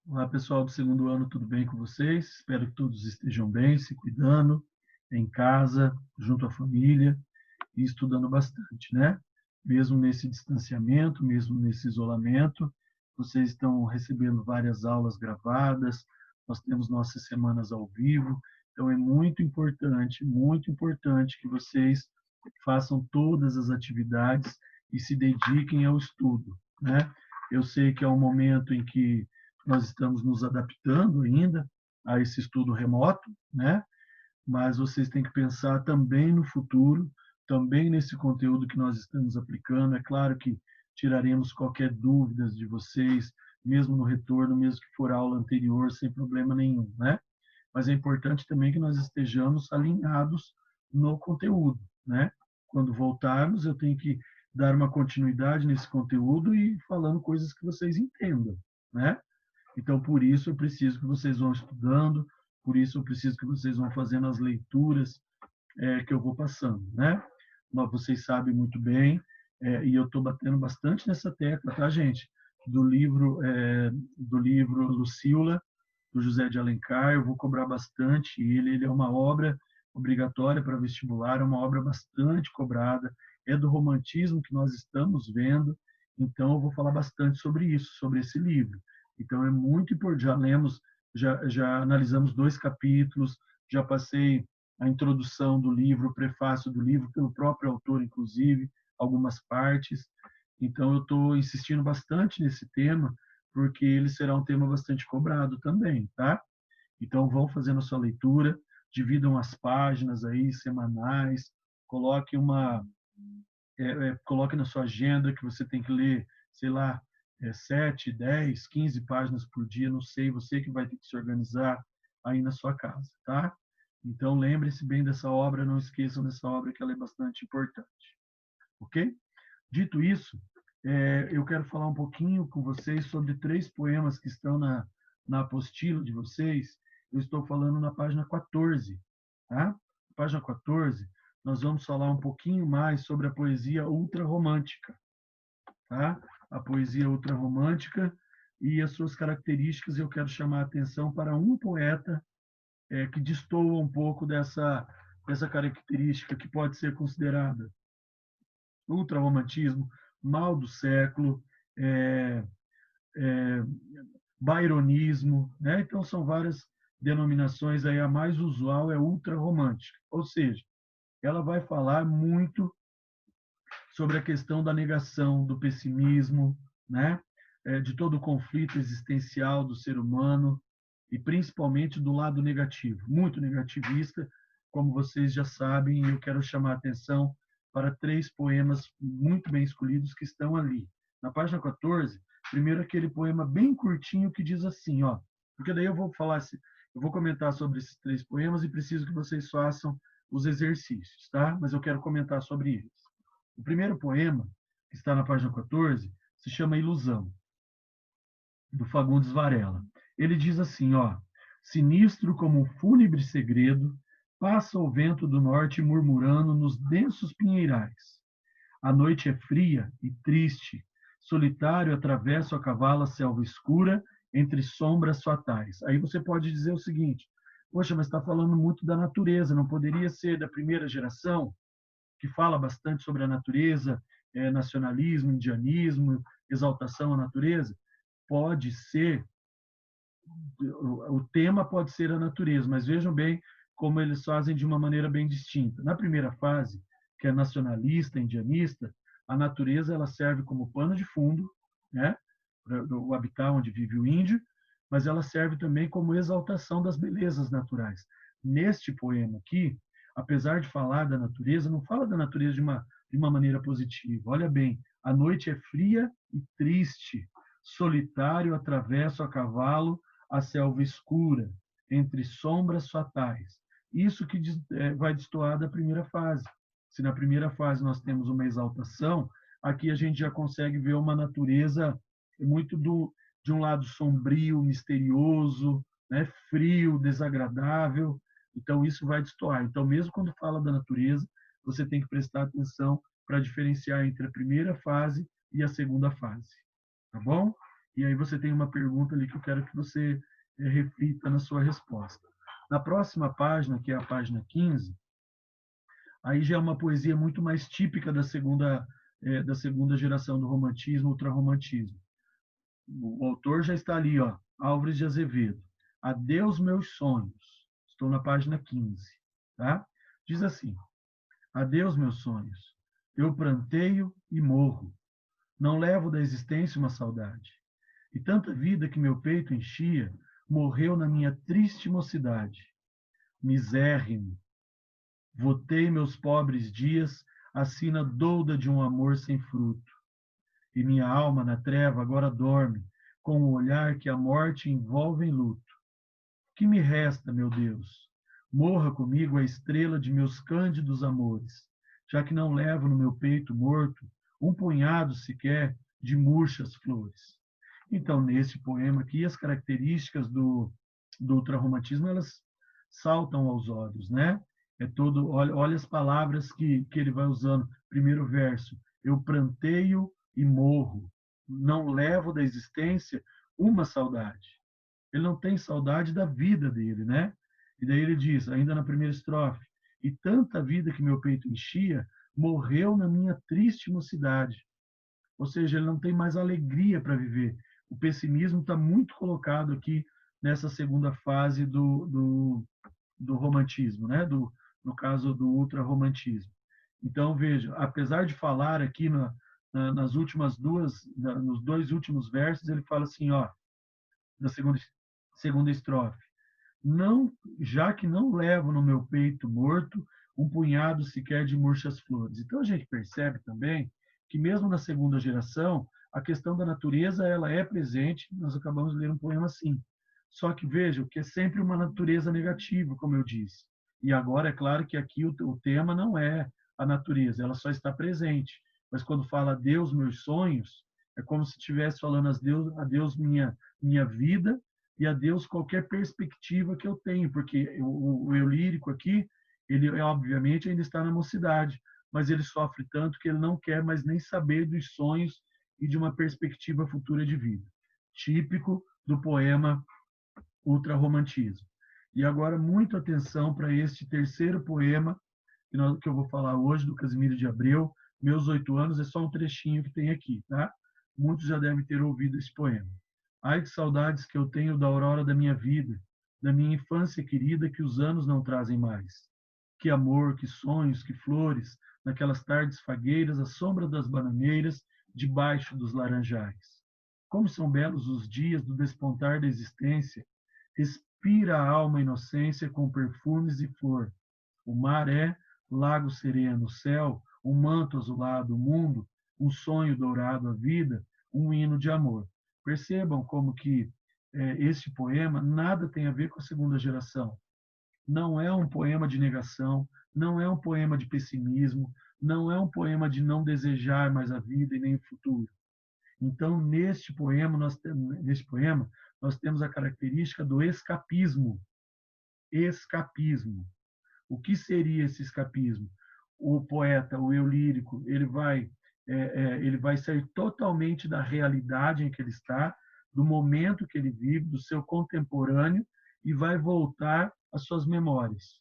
Olá, pessoal do segundo ano, tudo bem com vocês? Espero que todos estejam bem, se cuidando, em casa, junto à família e estudando bastante, né? Mesmo nesse distanciamento, mesmo nesse isolamento, vocês estão recebendo várias aulas gravadas, nós temos nossas semanas ao vivo, então é muito importante que vocês façam todas as atividades e se dediquem ao estudo, né? Eu sei que é um momento em que nós estamos nos adaptando ainda a esse estudo remoto, né? Mas vocês têm que pensar também no futuro, também nesse conteúdo que nós estamos aplicando. É claro que tiraremos qualquer dúvida de vocês, mesmo no retorno, mesmo que for a aula anterior, sem problema nenhum, né? Mas é importante também que nós estejamos alinhados no conteúdo, né? Quando voltarmos, eu tenho que dar uma continuidade nesse conteúdo e falando coisas que vocês entendam, né? Então, por isso, eu preciso que vocês vão estudando, por isso, eu preciso que vocês vão fazendo as leituras que eu vou passando, né? Mas vocês sabem muito bem, e eu estou batendo bastante nessa tecla, tá, gente? Do livro Lucília, do José de Alencar, eu vou cobrar bastante ele é uma obra obrigatória para vestibular, é uma obra bastante cobrada, é do romantismo que nós estamos vendo, então eu vou falar bastante sobre isso, sobre esse livro. Então é muito importante, já analisamos 2 capítulos, já passei a introdução do livro, o prefácio do livro, pelo próprio autor, inclusive, algumas partes. Então, eu estou insistindo bastante nesse tema, porque ele será um tema bastante cobrado também, tá? Então, vão fazendo a sua leitura, dividam as páginas aí, semanais, coloque coloque na sua agenda que você tem que ler, sei lá, 7, 10, 15 páginas por dia, não sei, você que vai ter que se organizar aí na sua casa, tá? Então, lembre-se bem dessa obra, não esqueçam dessa obra, que ela é bastante importante, ok? Dito isso, eu quero falar um pouquinho com vocês sobre 3 poemas que estão na apostila de vocês. Eu estou falando na página 14, tá? Na página 14, nós vamos falar um pouquinho mais sobre a poesia ultrarromântica, tá? A poesia ultrarromântica e as suas características. Eu quero chamar a atenção para um poeta que destoa um pouco dessa característica que pode ser considerada ultrarromantismo, mal do século, é, é, byronismo, né? Então são várias denominações aí. A mais usual é ultrarromântica, ou seja, ela vai falar muito sobre a questão da negação, do pessimismo, né? De todo o conflito existencial do ser humano e principalmente do lado negativo, muito negativista, como vocês já sabem, e eu quero chamar a atenção para 3 poemas muito bem escolhidos que estão ali. Na página 14, primeiro aquele poema bem curtinho que diz assim, ó, porque daí eu vou comentar sobre esses 3 poemas e preciso que vocês façam os exercícios, tá? Mas eu quero comentar sobre eles. O primeiro poema, que está na página 14, se chama Ilusão, do Fagundes Varela. Ele diz assim, ó: sinistro como um fúnebre segredo, passa o vento do norte murmurando nos densos pinheirais. A noite é fria e triste, solitário atravesso a cavalo a selva escura entre sombras fatais. Aí você pode dizer o seguinte: poxa, mas está falando muito da natureza, não poderia ser da primeira geração, que fala bastante sobre a natureza, nacionalismo, indianismo, exaltação à natureza? Pode ser, o tema pode ser a natureza, mas vejam bem como eles fazem de uma maneira bem distinta. Na primeira fase, que é nacionalista, indianista, a natureza ela serve como pano de fundo, né, para o habitat onde vive o índio, mas ela serve também como exaltação das belezas naturais. Neste poema aqui, apesar de falar da natureza, não fala da natureza de uma maneira positiva. Olha bem, a noite é fria e triste, solitário atravesso a cavalo a selva escura, entre sombras fatais. Isso que vai destoar da primeira fase. Se na primeira fase nós temos uma exaltação, aqui a gente já consegue ver uma natureza muito de um lado sombrio, misterioso, né, frio, desagradável. Então isso vai destoar. Então mesmo quando fala da natureza, você tem que prestar atenção para diferenciar entre a primeira fase e a segunda fase, tá bom? E aí você tem uma pergunta ali que eu quero que você reflita na sua resposta. Na próxima página, que é a página 15, aí já é uma poesia muito mais típica da segunda geração do romantismo, ultrarromantismo. O autor já está ali, ó, Álvares de Azevedo. Adeus meus sonhos. Estou na página 15, tá? Diz assim: Adeus meus sonhos. Eu pranteio e morro. Não levo da existência uma saudade. E tanta vida que meu peito enchia, morreu na minha triste mocidade. Misérrimo, votei meus pobres dias, a sina douda de um amor sem fruto. E minha alma na treva agora dorme, com o olhar que a morte envolve em luto. Que me resta, meu Deus? Morra comigo a estrela de meus cândidos amores, já que não levo no meu peito morto um punhado sequer de murchas flores. Então, nesse poema aqui, as características do ultrarromantismo, elas saltam aos olhos, né? É todo, olha as palavras que ele vai usando. Primeiro verso: eu pranteio e morro, não levo da existência uma saudade. Ele não tem saudade da vida dele, né? E daí ele diz, ainda na primeira estrofe: e tanta vida que meu peito enchia, morreu na minha triste mocidade. Ou seja, ele não tem mais alegria para viver. O pessimismo está muito colocado aqui nessa segunda fase do romantismo, né? No caso do ultrarromantismo. Então, veja, apesar de falar aqui nas últimas nos dois últimos versos, ele fala assim, ó, da segunda estrofe: não, já que não levo no meu peito morto um punhado sequer de murchas flores. Então a gente percebe também que mesmo na segunda geração a questão da natureza ela é presente. Nós acabamos de ler um poema assim. Só que veja que é sempre uma natureza negativa, como eu disse. E agora é claro que aqui o tema não é a natureza, ela só está presente. Mas quando fala adeus meus sonhos, é como se estivesse falando adeus minha vida e a Deus qualquer perspectiva que eu tenho, porque o eu lírico aqui, ele obviamente ainda está na mocidade, mas ele sofre tanto que ele não quer mais nem saber dos sonhos e de uma perspectiva futura de vida. Típico do poema ultrarromantismo. E agora, muita atenção para este terceiro poema que eu vou falar hoje, do Casimiro de Abreu, Meus 8 anos, é só um trechinho que tem aqui, tá? Muitos já devem ter ouvido esse poema. Ai, que saudades que eu tenho da aurora da minha vida, da minha infância querida que os anos não trazem mais. Que amor, que sonhos, que flores, naquelas tardes fagueiras, à sombra das bananeiras, debaixo dos laranjais. Como são belos os dias do despontar da existência, respira a alma inocência com perfumes e flor. O mar é lago sereno, o céu, um manto azulado, o mundo, um sonho dourado, a vida, um hino de amor. Percebam como que este poema nada tem a ver com a segunda geração. Não é um poema de negação, não é um poema de pessimismo, não é um poema de não desejar mais a vida e nem o futuro. Então, neste poema, nós temos a característica do escapismo. Escapismo. O que seria esse escapismo? O poeta, o eu lírico, ele vai sair totalmente da realidade em que ele está, do momento que ele vive, do seu contemporâneo, e vai voltar às suas memórias.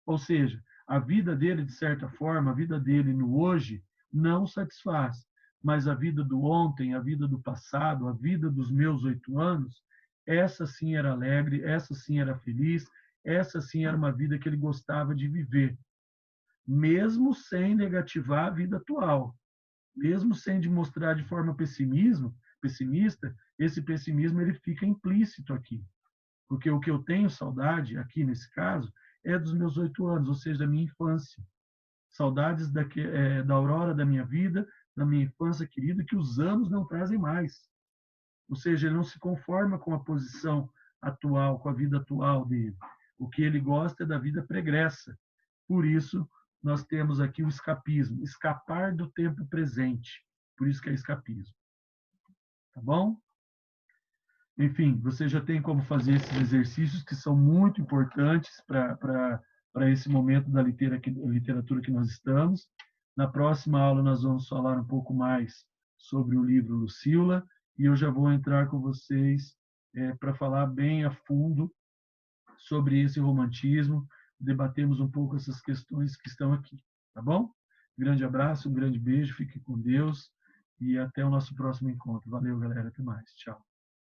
Ou seja, a vida dele, de certa forma, a vida dele no hoje, não satisfaz, mas a vida do ontem, a vida do passado, a vida dos meus 8 anos, essa sim era alegre, essa sim era feliz, essa sim era uma vida que ele gostava de viver, mesmo sem negativar a vida atual, mesmo sem demonstrar de forma pessimista, esse pessimismo ele fica implícito aqui, porque o que eu tenho saudade aqui nesse caso é dos meus 8 anos, ou seja, da minha infância, saudades da aurora da minha vida, da minha infância querida, que os anos não trazem mais. Ou seja, ele não se conforma com a posição atual, com a vida atual dele. O que ele gosta é da vida pregressa. Por isso, nós temos aqui o escapismo, escapar do tempo presente. Por isso que é escapismo. Tá bom? Enfim, você já tem como fazer esses exercícios que são muito importantes para esse momento da literatura que nós estamos. Na próxima aula, nós vamos falar um pouco mais sobre o livro Lucila e eu já vou entrar com vocês para falar bem a fundo sobre esse romantismo, debatemos um pouco essas questões que estão aqui, tá bom? Grande abraço, um grande beijo, fique com Deus e até o nosso próximo encontro. Valeu, galera, até mais. Tchau.